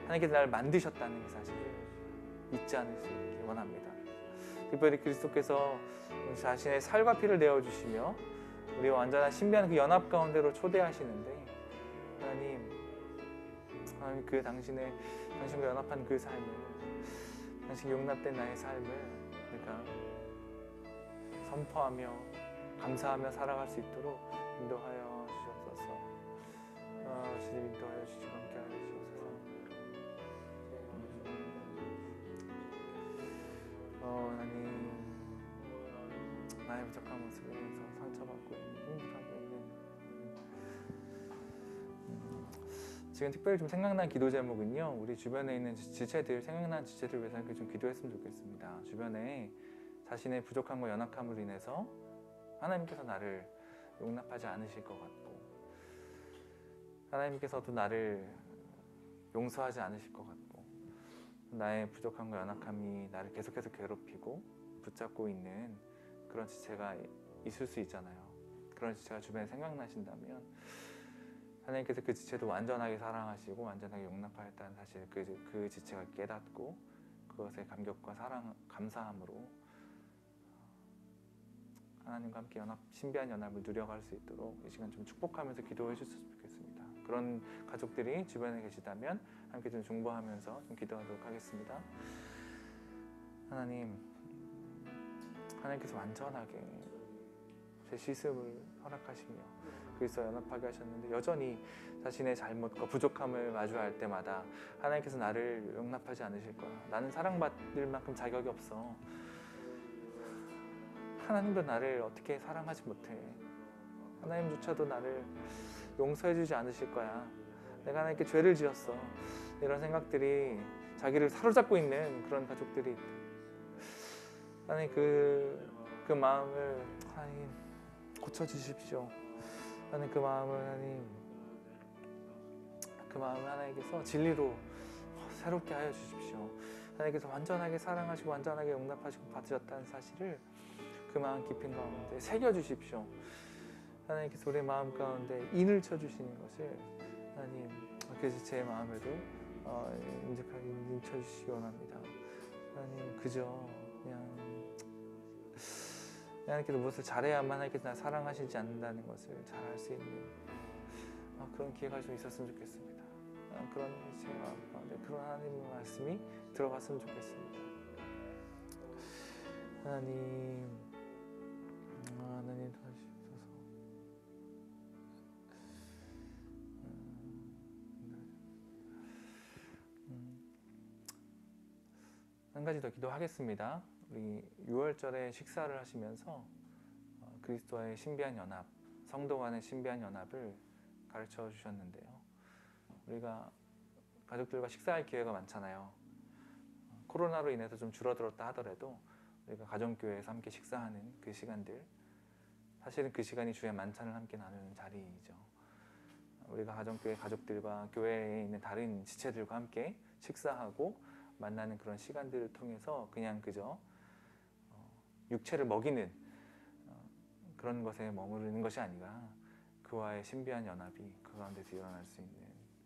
하나님께서 나를 만드셨다는 그 사실을 잊지 않을 수 있게 원합니다. 특별히 그리스도께서 자신의 살과 피를 내어주시며 우리와 완전한 신비한 그 연합 가운데로 초대하시는데, 하나님 그 당신과 연합한 그 삶을, 당신이 용납된 나의 삶을 내가 선포하며 감사하며 살아갈 수 있도록 인도하여 주옵소서. 주님 인도하여 주시고 함께하여 주옵소서. 하나님, 나의 부족한 모습을 위해서 상처받고 있는, 힘들어하고 있는, 지금 특별히 좀 생각난 기도 제목은요, 우리 주변에 있는 지체들, 생각난 지체들 위해서 함께 좀 기도했으면 좋겠습니다. 주변에 자신의 부족함과 연약함으로 인해서 하나님께서 나를 용납하지 않으실 것 같고, 하나님께서도 나를 용서하지 않으실 것 같고, 나의 부족함과 연약함이 나를 계속해서 괴롭히고 붙잡고 있는 그런 지체가 있을 수 있잖아요. 그런 지체가 주변에 생각나신다면 하나님께서 그 지체도 완전하게 사랑하시고 완전하게 용납하였다는 사실, 그 지체가 깨닫고 그것에 감격과 사랑, 감사함으로 하나님과 함께 신비한 연합을 누려갈 수 있도록 이 시간 좀 축복하면서 기도해 주셨으면 좋겠습니다. 그런 가족들이 주변에 계시다면 함께 좀 중보하면서 좀 기도하도록 하겠습니다. 하나님께서 완전하게 제 시습을 허락하시며 그리스도와 연합하게 하셨는데 여전히 자신의 잘못과 부족함을 마주할 때마다 하나님께서 나를 용납하지 않으실 거야. 나는 사랑받을 만큼 자격이 없어. 하나님도 나를 어떻게 사랑하지 못해. 하나님조차도 나를 용서해 주지 않으실 거야. 내가 하나님께 죄를 지었어. 이런 생각들이 자기를 사로잡고 있는 그런 가족들이 있다. 하나님 그 마음을 하나님 고쳐주십시오. 하나님 그 마음을 하나님께서 진리로 새롭게 하여 주십시오. 하나님께서 완전하게 사랑하시고 완전하게 용납하시고 받으셨다는 사실을 그 마음 깊은 가운데 새겨주십시오. 하나님께서 우리의 마음 가운데 인을 쳐주시는 것을 하나님 그래서 제 마음에도 인적하게 인쳐주시기 원합니다. 하나님 그저 그냥 하나님께서 무엇을 잘해야만 하나님께서 나 사랑하시지 않는다는 것을 잘 알 수 있는 그런 기회가 좀 있었으면 좋겠습니다. 그런 제 마음 가운데 그런 하나님의 말씀이 들어갔으면 좋겠습니다. 하나님 도와주시옵소서. 한 가지 더 기도하겠습니다. 우리 6월절에 식사를 하시면서 그리스도와의 신비한 연합, 성도 간의 신비한 연합을 가르쳐 주셨는데요. 우리가 가족들과 식사할 기회가 많잖아요. 코로나로 인해서 좀 줄어들었다 하더라도 우리가 가정교회에서 함께 식사하는 그 시간들, 사실은 그 시간이 주의 만찬을 함께 나누는 자리이죠. 우리가 가정교회 가족들과 교회에 있는 다른 지체들과 함께 식사하고 만나는 그런 시간들을 통해서 그냥 그저 육체를 먹이는 그런 것에 머무르는 것이 아니라 그와의 신비한 연합이 그 가운데서 일어날 수 있는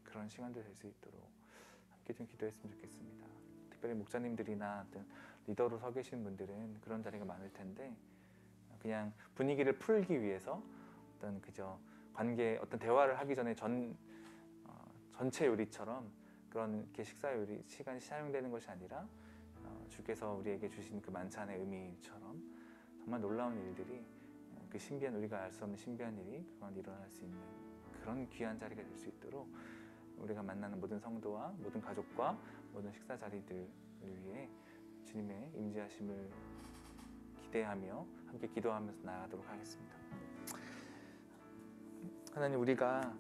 그런 시간들 될 수 있도록 함께 좀 기도했으면 좋겠습니다. 특별히 목사님들이나 어떤 리더로 서 계신 분들은 그런 자리가 많을 텐데 그냥 분위기를 풀기 위해서 어떤 그저 어떤 대화를 하기 전에 전체 요리처럼 그런 이렇게 식사 요리 시간이 사용되는 것이 아니라 주께서 우리에게 주신 그 만찬의 의미처럼 정말 놀라운 일들이 그 신비한 우리가 알 수 없는 신비한 일이 그건 일어날 수 있는 그런 귀한 자리가 될 수 있도록 우리가 만나는 모든 성도와 모든 가족과 모든 식사 자리들을 위해 주님의 임재하심을 기대하며 함께 기도하면서 나아가도록 하겠습니다. 하나님 우리가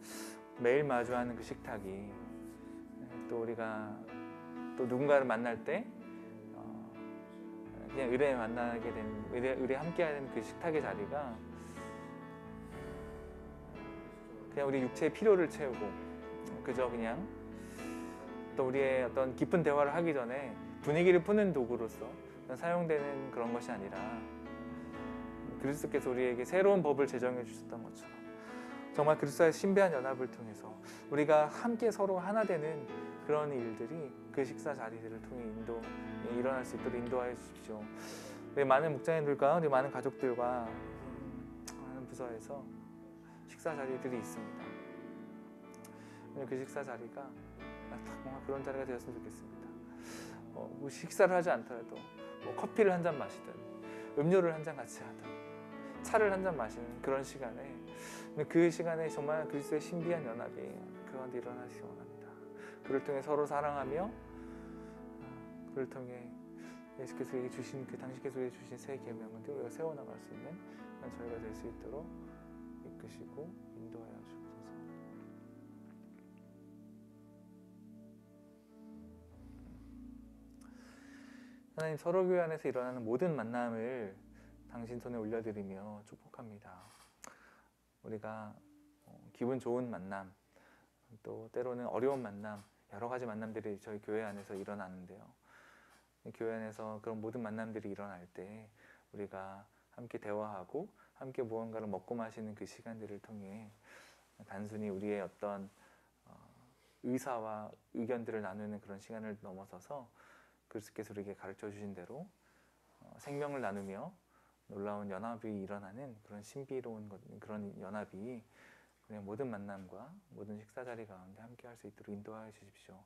매일 마주하는 그 식탁이 또 우리가 또 누군가를 만날 때 그냥 의뢰에 만나게 되는 의뢰 함께하는 그 식탁의 자리가 그냥 우리 육체의 필요를 채우고 그저 그냥 또 우리의 어떤 깊은 대화를 하기 전에 분위기를 푸는 도구로서 사용되는 그런 것이 아니라 그리스도께서 우리에게 새로운 법을 제정해 주셨던 것처럼 정말 그리스도의 신비한 연합을 통해서 우리가 함께 서로 하나 되는 그런 일들이 그 식사 자리들을 통해 일어날 수 있도록 인도하여 주십시오. 우리 많은 목자님들과 우리 많은 가족들과 많은 부서에서 식사 자리들이 있습니다. 그 식사 자리가 뭔가 그런 자리가 되었으면 좋겠습니다. 뭐 식사를 하지 않더라도 뭐 커피를 한 잔 마시든 음료를 한 잔 같이 하든 차를 한 잔 마시는 그런 시간에 그 시간에 정말 그리스도의 신비한 연합이 그 가운데 일어나시기 원합니다. 그를 통해 서로 사랑하며 그를 통해 예수께서 우리에게 주신 당신께서 우리에게 주신 새 계명을 우리가 세워나갈 수 있는 저희가 될 수 있도록 이끄시고 인도하여 주옵소서. 하나님 서로교회 안에서 일어나는 모든 만남을 당신 손에 올려드리며 축복합니다. 우리가 기분 좋은 만남 또 때로는 어려운 만남 여러 가지 만남들이 저희 교회 안에서 일어나는데요. 교회 안에서 그런 모든 만남들이 일어날 때 우리가 함께 대화하고 함께 무언가를 먹고 마시는 그 시간들을 통해 단순히 우리의 어떤 의사와 의견들을 나누는 그런 시간을 넘어서서 그리스도께서 우리에게 가르쳐 주신 대로 생명을 나누며 놀라운 연합이 일어나는 그런 신비로운 그런 연합이 우리의 모든 만남과 모든 식사 자리 가운데 함께 할 수 있도록 인도하여 주십시오.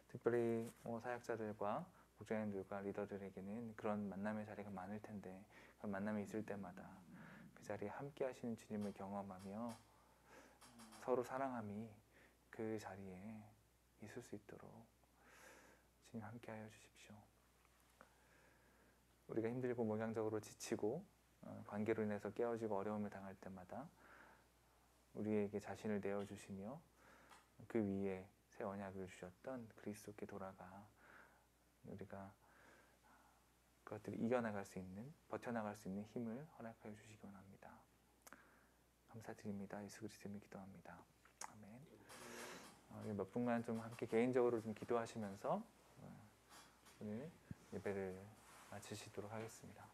특별히 사역자들과 목장님들과 리더들에게는 그런 만남의 자리가 많을 텐데 그런 만남이 있을 때마다 그 자리에 함께 하시는 주님을 경험하며 서로 사랑함이 그 자리에 있을 수 있도록 주님 함께 하여 주십시오. 우리가 힘들고 모양적으로 지치고 관계로 인해서 깨어지고 어려움을 당할 때마다 우리에게 자신을 내어주시며 그 위에 새 언약을 주셨던 그리스도께 돌아가 우리가 그것들을 이겨나갈 수 있는, 버텨나갈 수 있는 힘을 허락하여 주시기 원합니다. 감사드립니다. 예수 그리스도의 이름으로 기도합니다. 아멘. 몇 분간 좀 함께 개인적으로 좀 기도하시면서 오늘 예배를 마치시도록 하겠습니다.